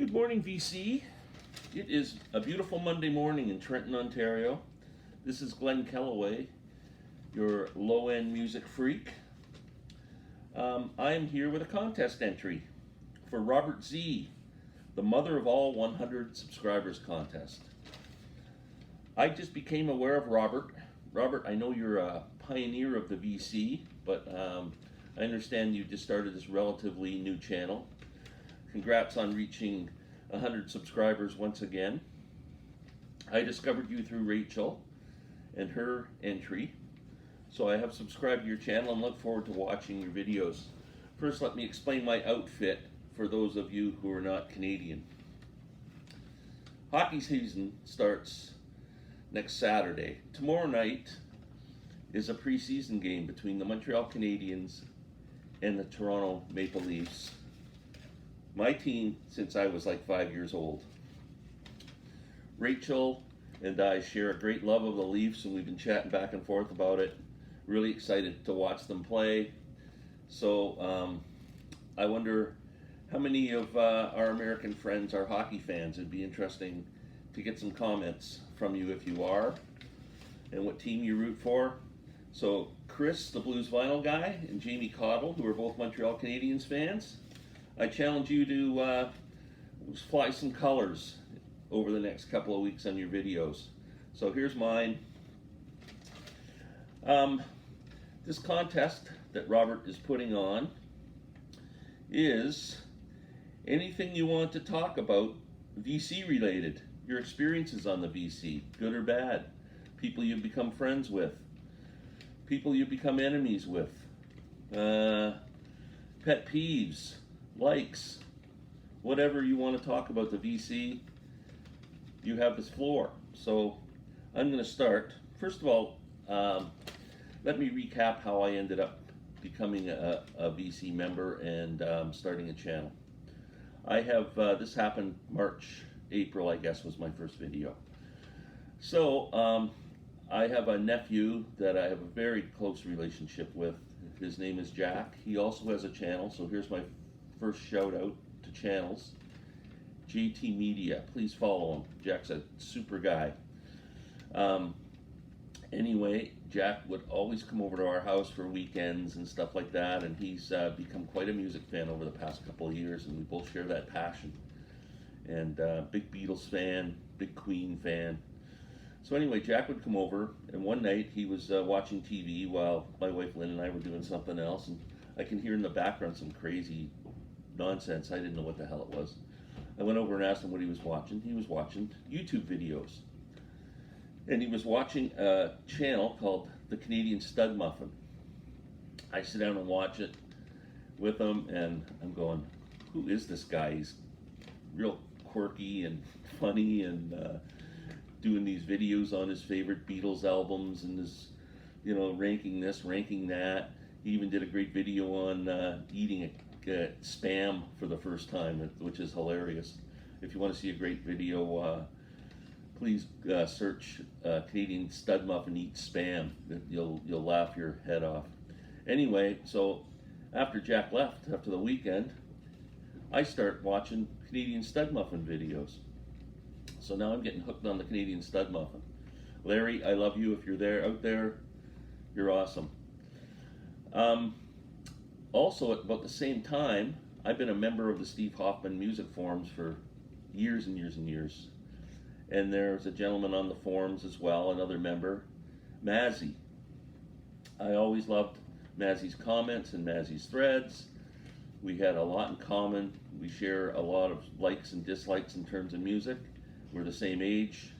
Good morning, VC. It is a beautiful Monday morning in Trenton, Ontario. This is Glen Kellaway, your low-end music freak. I am here with a contest entry for Robert Z, the Mother of All 100 Subscribers contest. I just became aware of Robert. Robert, I know you're a pioneer of the VC, but I understand you just started this relatively new channel. Congrats on reaching 100 subscribers once again. I discovered you through Rachel and her entry, so I have subscribed to your channel and look forward to watching your videos. First, let me explain my outfit for those of you who are not Canadian. Hockey season starts next Saturday. Tomorrow night is a preseason game between the Montreal Canadiens and the Toronto Maple Leafs. My team since I was like 5 years old. Rachel and I share a great love of the Leafs, and we've been chatting back and forth about it. Really excited to watch them play. So I wonder how many of our American friends are hockey fans. It'd be interesting to get some comments from you if you are, and what team you root for. So Chris, the Blues Vinyl guy, and Jamie Cottle, who are both Montreal Canadiens fans, I challenge you to fly some colors over the next couple of weeks on your videos. So here's mine. This contest that Robert is putting on is anything you want to talk about VC related. Your experiences on the VC, good or bad. People you've become friends with. People you've become enemies with. Pet peeves. Likes, whatever you want to talk about the VC, you have this floor. So I'm going to start. First of all, let me recap how I ended up becoming a VC member and starting a channel. I have, this happened March, April, I guess was my first video. So I have a nephew that I have a very close relationship with. His name is Jack. He also has a channel, so here's my first shout out to channels. JT Media, please follow him. Jack's a super guy. Anyway, Jack would always come over to our house for weekends and stuff like that, and he's become quite a music fan over the past couple of years, and we both share that passion. And big Beatles fan, big Queen fan. So anyway, Jack would come over, and one night he was watching TV while my wife Lynn and I were doing something else, and I can hear in the background some crazy nonsense. I didn't know what the hell it was. I went over and asked him what he was watching. He was watching YouTube videos. And he was watching a channel called The Canadian Stud Muffin. I sit down and watch it with him, and I'm going, who is this guy? He's real quirky and funny, and doing these videos on his favorite Beatles albums, and his, ranking this, ranking that. He even did a great video on eating Spam for the first time, which is hilarious. If you want to see a great video, please search Canadian Stud Muffin Eat Spam. You'll laugh your head off. Anyway, so after Jack left, after the weekend, I start watching Canadian Stud Muffin videos. So now I'm getting hooked on the Canadian Stud Muffin. Larry, I love you. If you're out there, you're awesome. Also, at about the same time, I've been a member of the Steve Hoffman music forums for years and years and years. And there's a gentleman on the forums as well, another member, Mazzy. I always loved Mazzy's comments and Mazzy's threads. We had a lot in common. We share a lot of likes and dislikes in terms of music. We're the same age.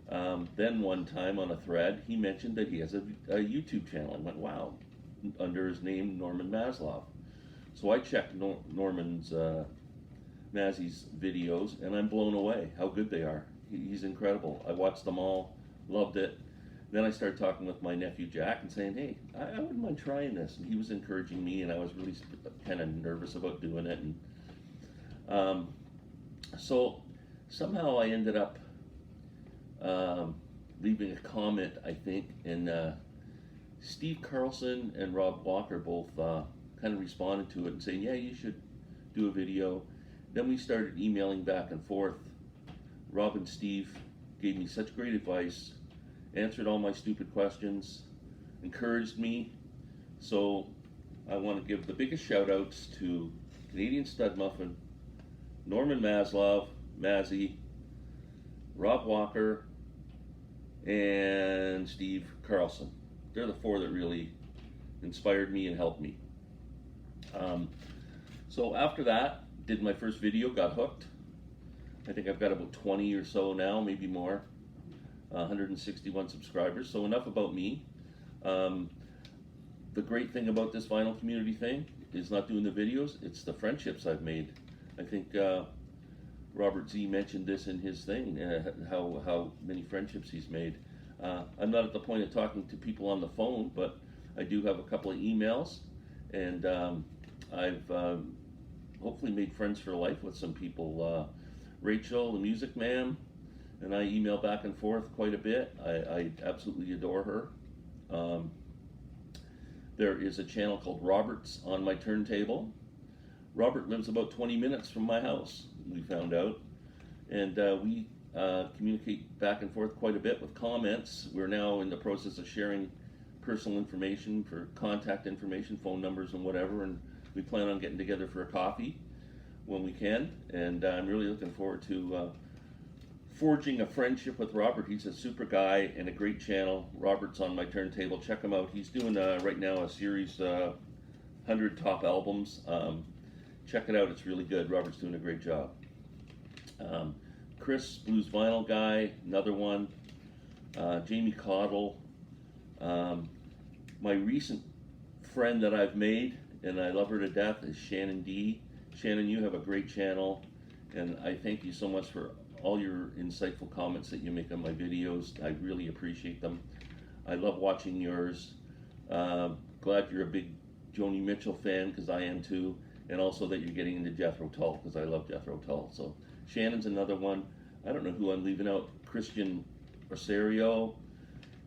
Then one time on a thread, he mentioned that he has a YouTube channel. I went, wow, under his name, Norman Maslov. So I checked Norman's, Mazzy's videos, and I'm blown away how good they are. He's incredible. I watched them all, loved it. Then I started talking with my nephew Jack and saying, hey, I wouldn't mind trying this. And he was encouraging me, and I was really kind of nervous about doing it. And so somehow I ended up leaving a comment, I think, and Steve Carlson and Rob Walker both kind of responded to it and saying, yeah, you should do a video. Then we started emailing back and forth. Rob and Steve gave me such great advice, answered all my stupid questions, encouraged me. So I want to give the biggest shout outs to Canadian Stud Muffin, Norman Maslov, Mazzy, Rob Walker, and Steve Carlson. They're the four that really inspired me and helped me. So after that, did my first video, got hooked. I think I've got about 20 or so now, maybe more. 161 subscribers. So enough about me. The great thing about this vinyl community thing is not doing the videos, it's the friendships I've made. I think Robert Z mentioned this in his thing, how many friendships he's made. I'm not at the point of talking to people on the phone, but I do have a couple of emails, and I've hopefully made friends for life with some people. Rachel, the music man, and I email back and forth quite a bit. I absolutely adore her. There is a channel called Robert's on My Turntable. Robert lives about 20 minutes from my house, we found out, and we communicate back and forth quite a bit with comments. We're now in the process of sharing personal information for contact information, phone numbers and whatever, and we plan on getting together for a coffee when we can, and I'm really looking forward to forging a friendship with Robert. He's a super guy and a great channel. Robert's on My Turntable. Check him out. He's doing right now a series, 100 top albums. Check it out. It's really good. Robert's doing a great job. Chris, Blues Vinyl Guy, another one. Jamie Cottle. My recent friend that I've made, and I love her to death, is Shannon D. Shannon, you have a great channel, and I thank you so much for all your insightful comments that you make on my videos. I really appreciate them. I love watching yours. Glad you're a big Joni Mitchell fan, because I am too, and also that you're getting into Jethro Tull, because I love Jethro Tull. So Shannon's another one. I don't know who I'm leaving out. Christian Rosario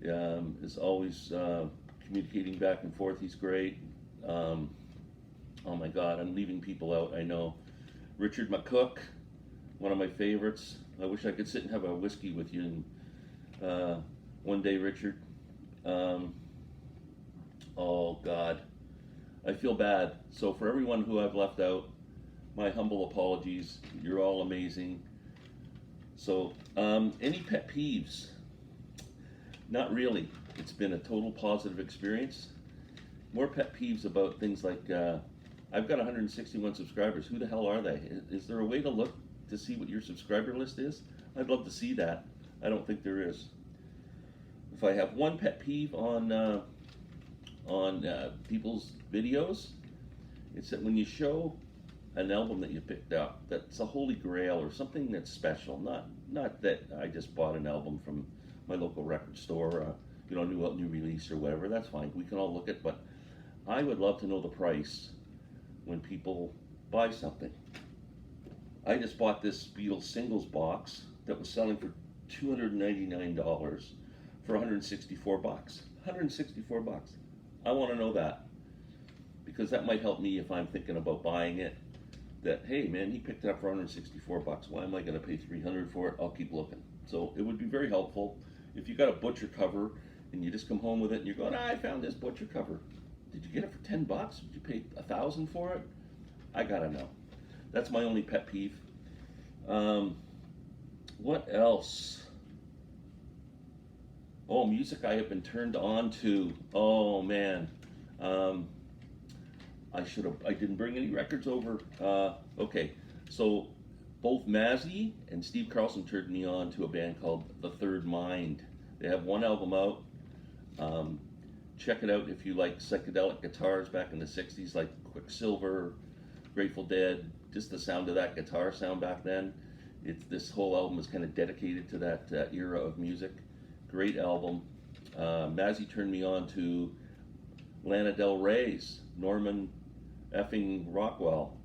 is always communicating back and forth. He's great. Oh my God, I'm leaving people out, I know. Richard McCook, one of my favorites. I wish I could sit and have a whiskey with you one day, Richard. Oh God, I feel bad. So for everyone who I've left out, my humble apologies. You're all amazing. So any pet peeves? Not really. It's been a total positive experience. More pet peeves about things like, I've got 161 subscribers. Who the hell are they? Is there a way to look to see what your subscriber list is? I'd love to see that. I don't think there is. If I have one pet peeve on people's videos, it's that when you show an album that you picked up, that's a holy grail or something that's special. Not that I just bought an album from my local record store, new release or whatever. That's fine. We can all look at, but I would love to know the price when people buy something. I just bought this Beatles singles box that was selling for $299 for 164 bucks. 164 bucks. I want to know that, because that might help me if I'm thinking about buying it. That, hey man, he picked it up for 164 bucks. Why am I going to pay 300 for it? I'll keep looking. So it would be very helpful if you got a butcher cover and you just come home with it and you're going, I found this butcher cover. Did you get it for 10 bucks? Did you pay $1,000 for it? I gotta know. That's my only pet peeve. What else? Oh, music I have been turned on to. Oh man. I didn't bring any records over. Okay, so both Mazzy and Steve Carlson turned me on to a band called The Third Mind. They have one album out. Check it out if you like psychedelic guitars back in the 60s, like Quicksilver, Grateful Dead, just the sound of that guitar sound back then. This whole album is kind of dedicated to that era of music. Great album. Mazzy turned me on to Lana Del Rey's Norman effing Rockwell.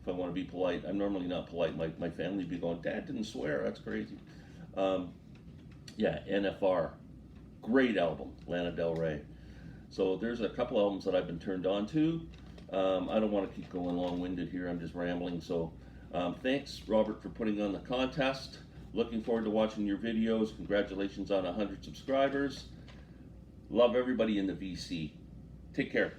If I want to be polite, I'm normally not polite. My family would be going, Dad didn't swear, that's crazy. Yeah, NFR. Great album, Lana Del Rey. So there's a couple albums that I've been turned on to. I don't want to keep going long-winded here, I'm just rambling. So Thanks, Robert, for putting on the contest. Looking forward to watching your videos. Congratulations on 100 subscribers. Love everybody in the VC. Take care.